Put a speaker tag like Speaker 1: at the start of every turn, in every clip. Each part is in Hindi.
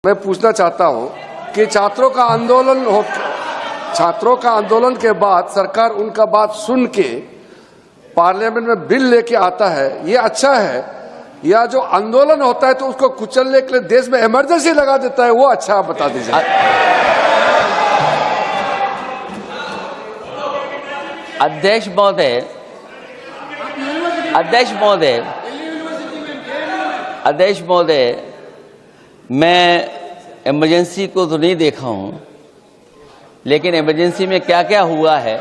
Speaker 1: मैं पूछना चाहता हूं कि छात्रों का आंदोलन के बाद सरकार उनका बात सुन के पार्लियामेंट में बिल लेके आता है, ये अच्छा है, या जो आंदोलन होता है तो उसको कुचलने के लिए देश में इमरजेंसी लगा देता है, वो अच्छा आप बता दीजिए।
Speaker 2: अध्यक्ष महोदय, मैं इमरजेंसी को तो नहीं देखा हूं, लेकिन इमरजेंसी में क्या क्या हुआ है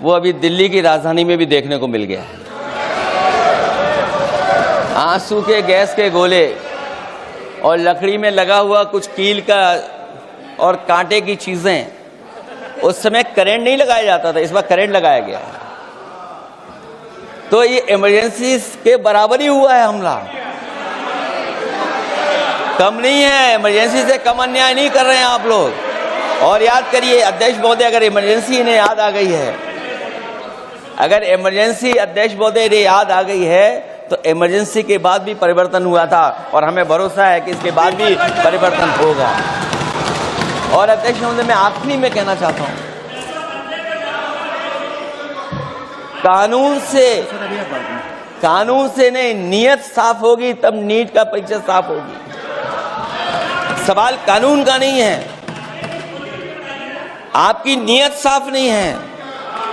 Speaker 2: वो अभी दिल्ली की राजधानी में भी देखने को मिल गया है। आंसू के गैस के गोले और लकड़ी में लगा हुआ कुछ कील का और कांटे की चीजें, उस समय करंट नहीं लगाया जाता था, इस बार करंट लगाया गया है। तो ये इमरजेंसी के बराबर ही हुआ है हमला, कम नहीं है। इमरजेंसी से कम अन्याय नहीं कर रहे हैं आप लोग। और याद करिए अध्यक्ष महोदय, अगर इमरजेंसी इन्हें याद आ गई है, अगर इमरजेंसी अध्यक्ष महोदय ने याद आ गई है तो इमरजेंसी के बाद भी परिवर्तन हुआ था और हमें भरोसा है कि इसके बाद भी परिवर्तन होगा। और अध्यक्ष महोदय, मैं आखिरी में कहना चाहता हूं, कानून से नहीं, नियत साफ होगी तब नीट का परीक्षा साफ होगी। सवाल कानून का नहीं है, आपकी नियत साफ नहीं है,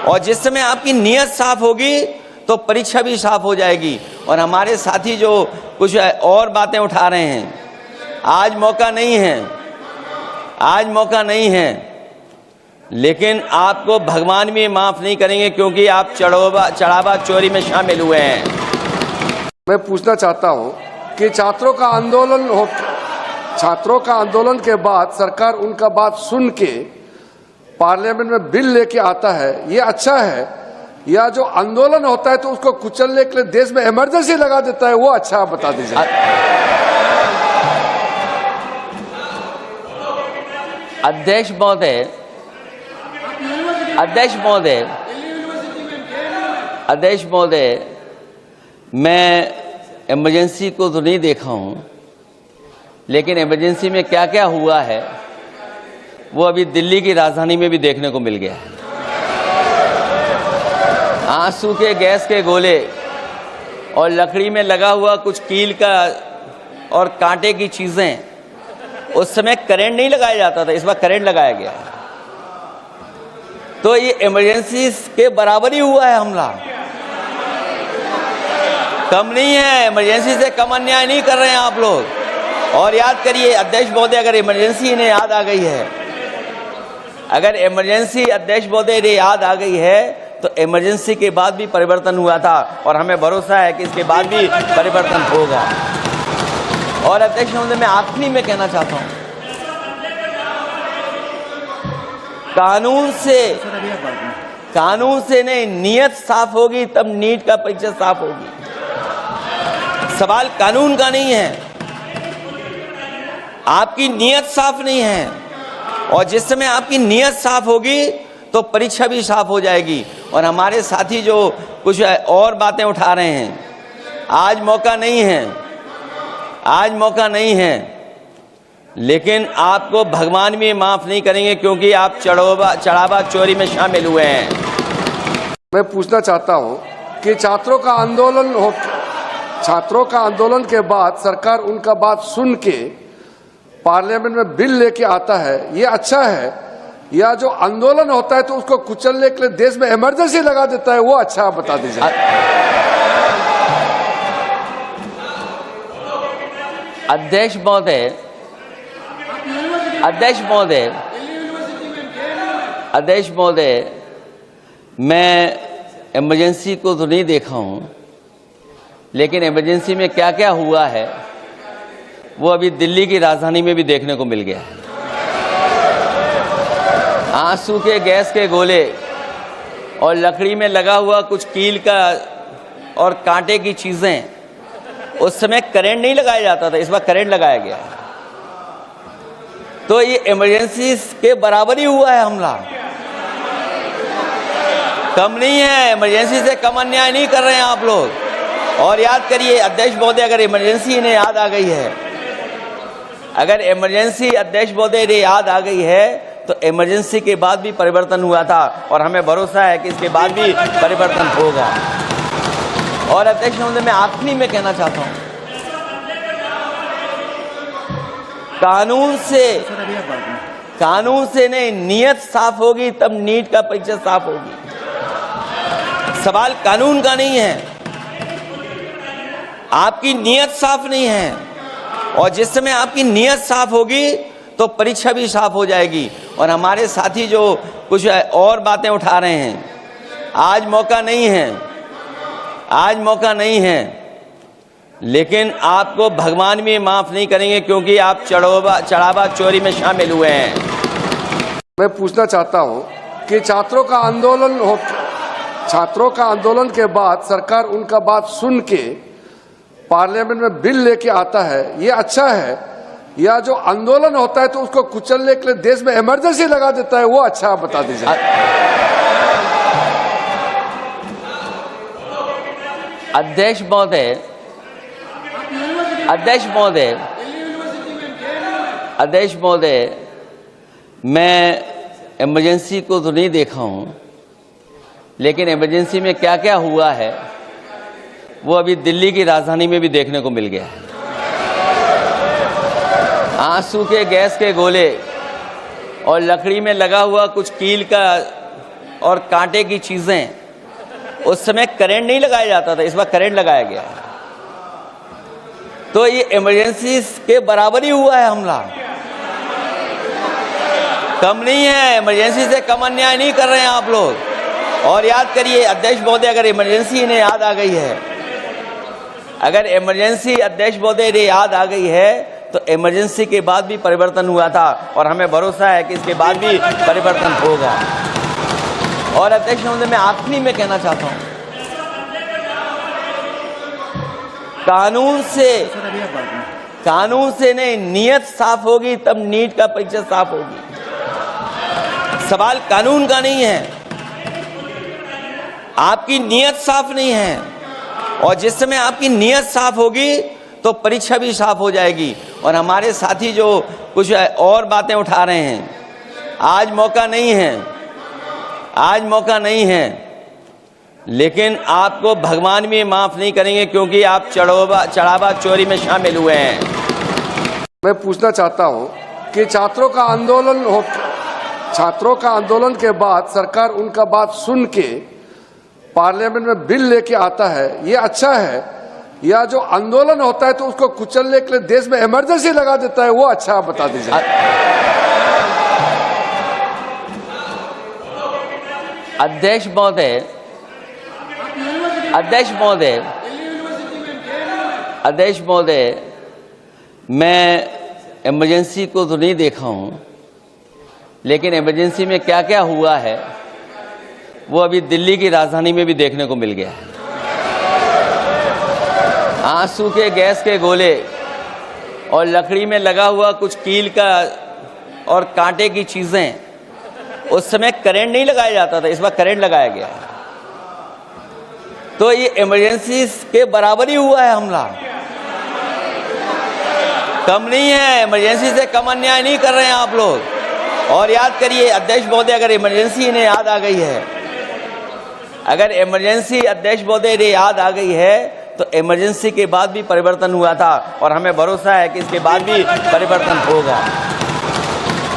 Speaker 2: और जिस समय आपकी नियत साफ होगी तो परीक्षा भी साफ हो जाएगी। और हमारे साथी जो कुछ और बातें उठा रहे हैं, आज मौका नहीं है, लेकिन आपको भगवान भी माफ नहीं करेंगे, क्योंकि आप चढ़ावा चोरी में शामिल हुए हैं।
Speaker 1: मैं पूछना चाहता हूं कि छात्रों का आंदोलन के बाद सरकार उनका बात सुन के पार्लियामेंट में बिल लेके आता है, ये अच्छा है, या जो आंदोलन होता है तो उसको कुचलने के लिए देश में इमरजेंसी लगा देता है, वो अच्छा आप बता दीजिए।
Speaker 2: अध्यक्ष महोदय, मैं इमरजेंसी को तो नहीं देखा हूं, लेकिन इमरजेंसी में क्या क्या हुआ है वो अभी दिल्ली की राजधानी में भी देखने को मिल गया है। आंसू के गैस के गोले और लकड़ी में लगा हुआ कुछ कील का और कांटे की चीजें, उस समय करंट नहीं लगाया जाता था, इस बार करंट लगाया गया है। तो ये इमरजेंसी के बराबर ही हुआ है हमला, कम नहीं है। इमरजेंसी से कम अन्याय नहीं कर रहे हैं आप लोग। और याद करिए अध्यक्ष महोदय, अगर इमरजेंसी इन्हें याद आ गई है, अगर इमरजेंसी अध्यक्ष महोदय ने याद आ गई है तो इमरजेंसी के बाद भी परिवर्तन हुआ था और हमें भरोसा है कि इसके बाद भी परिवर्तन होगा। और अध्यक्ष महोदय, मैं आखिरी में कहना चाहता हूं, कानून से नहीं, नियत साफ होगी तब नीट का परीक्षा साफ होगी। सवाल कानून का नहीं है, आपकी नियत साफ नहीं है, और जिस समय आपकी नियत साफ होगी तो परीक्षा भी साफ हो जाएगी। और हमारे साथी जो कुछ और बातें उठा रहे हैं, आज मौका नहीं है, लेकिन आपको भगवान भी माफ नहीं करेंगे, क्योंकि आप चढ़ावा चोरी में शामिल हुए हैं।
Speaker 1: मैं पूछना चाहता हूं कि छात्रों का आंदोलन के बाद सरकार उनका बात सुन के पार्लियामेंट में बिल लेके आता है, ये अच्छा है, या जो आंदोलन होता है तो उसको कुचलने के लिए देश में इमरजेंसी लगा देता है, वो अच्छा आप बता दीजिए।
Speaker 2: अध्यक्ष महोदय, मैं इमरजेंसी को तो नहीं देखा हूं, लेकिन इमरजेंसी में क्या क्या हुआ है वो अभी दिल्ली की राजधानी में भी देखने को मिल गया है। आंसू के गैस के गोले और लकड़ी में लगा हुआ कुछ कील का और कांटे की चीजें, उस समय करंट नहीं लगाया जाता था, इस बार करंट लगाया गया है। तो ये इमरजेंसी के बराबर ही हुआ है हमला, कम नहीं है। इमरजेंसी से कम अन्याय नहीं कर रहे हैं आप लोग। और याद करिए अध्यक्ष महोदय, अगर इमरजेंसी इन्हें याद आ गई है, अगर इमरजेंसी अध्यक्ष महोदय ने याद आ गई है तो इमरजेंसी के बाद भी परिवर्तन हुआ था और हमें भरोसा है कि इसके बाद भी परिवर्तन होगा। और अध्यक्ष महोदय, मैं आखिरी में कहना चाहता हूं, कानून से नहीं, नियत साफ होगी तब नीट का परीक्षा साफ होगी। सवाल कानून का नहीं है, आपकी नियत साफ नहीं है, और जिस समय आपकी नियत साफ होगी तो परीक्षा भी साफ हो जाएगी। और हमारे साथी जो कुछ और बातें उठा रहे हैं, आज मौका नहीं है, लेकिन आपको भगवान भी माफ नहीं करेंगे क्योंकि आप चढ़ावा चोरी में शामिल हुए हैं।
Speaker 1: मैं पूछना चाहता हूं कि छात्रों का आंदोलन के बाद सरकार उनका बात सुन के पार्लियामेंट में बिल लेके आता है, ये अच्छा है, या जो आंदोलन होता है तो उसको कुचलने के लिए देश में इमरजेंसी लगा देता है, वो अच्छा, आप बता दीजिए।
Speaker 2: अध्यक्ष महोदय, मैं इमरजेंसी को तो नहीं देखा हूं, लेकिन इमरजेंसी में क्या क्या हुआ है वो अभी दिल्ली की राजधानी में भी देखने को मिल गया है। आंसू के गैस के गोले और लकड़ी में लगा हुआ कुछ कील का और कांटे की चीजें, उस समय करंट नहीं लगाया जाता था, इस बार करंट लगाया गया। तो ये इमरजेंसी के बराबर ही हुआ है हमला, कम नहीं है। इमरजेंसी से कम अन्याय नहीं कर रहे हैं आप लोग। और याद करिए अध्यक्ष महोदय, अगर इमरजेंसी ने याद आ गई है, अगर इमरजेंसी अध्यक्ष महोदय ने याद आ गई है तो इमरजेंसी के बाद भी परिवर्तन हुआ था और हमें भरोसा है कि इसके बाद भी परिवर्तन होगा। और अध्यक्ष महोदय, मैं आखिरी में कहना चाहता हूं, कानून से नहीं, नियत साफ होगी तब नीट का परीक्षा साफ होगी। सवाल कानून का नहीं है, आपकी नियत साफ नहीं है, और जिस समय आपकी नियत साफ होगी तो परीक्षा भी साफ हो जाएगी। और हमारे साथी जो कुछ और बातें उठा रहे हैं, आज मौका नहीं है, लेकिन आपको भगवान भी माफ नहीं करेंगे क्योंकि आप चढ़ावा चोरी में शामिल हुए हैं।
Speaker 1: मैं पूछना चाहता हूं कि छात्रों का आंदोलन के बाद सरकार उनका बात सुन के पार्लियामेंट में बिल लेके आता है, ये अच्छा है, या जो आंदोलन होता है तो उसको कुचलने के लिए देश में इमरजेंसी लगा देता है, वो अच्छा, आप बता दीजिए।
Speaker 2: अध्यक्ष महोदय, मैं इमरजेंसी को तो नहीं देखा हूं, लेकिन इमरजेंसी में क्या क्या हुआ है वो अभी दिल्ली की राजधानी में भी देखने को मिल गया है। आंसू के गैस के गोले और लकड़ी में लगा हुआ कुछ कील का और कांटे की चीजें, उस समय करंट नहीं लगाया जाता था, इस बार करंट लगाया गया। तो ये इमरजेंसी के बराबर ही हुआ है हमला, कम नहीं है। इमरजेंसी से कम अन्याय नहीं कर रहे हैं आप लोग। और याद करिए अध्यक्ष महोदय, अगर इमरजेंसी ने याद आ गई है, अगर इमरजेंसी अध्यक्ष महोदय ने याद आ गई है तो इमरजेंसी के बाद भी परिवर्तन हुआ था और हमें भरोसा है कि इसके बाद भी परिवर्तन होगा।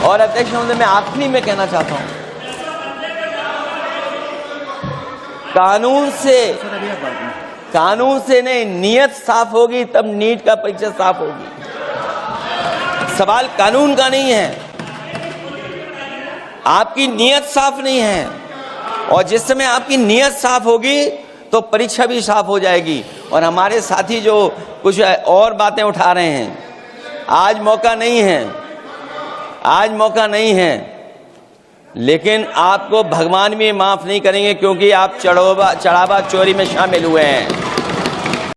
Speaker 2: और अध्यक्ष महोदय, मैं आखिरी में कहना चाहता हूं, कानून से नहीं, नियत साफ होगी तब नीट का परीक्षा साफ होगी। सवाल कानून का नहीं है, आपकी नियत साफ नहीं है, और जिस समय आपकी नियत साफ होगी तो परीक्षा भी साफ हो जाएगी। और हमारे साथी जो कुछ और बातें उठा रहे हैं, आज मौका नहीं है, लेकिन आपको भगवान भी माफ नहीं करेंगे क्योंकि आप चढ़ावा चोरी में शामिल हुए हैं।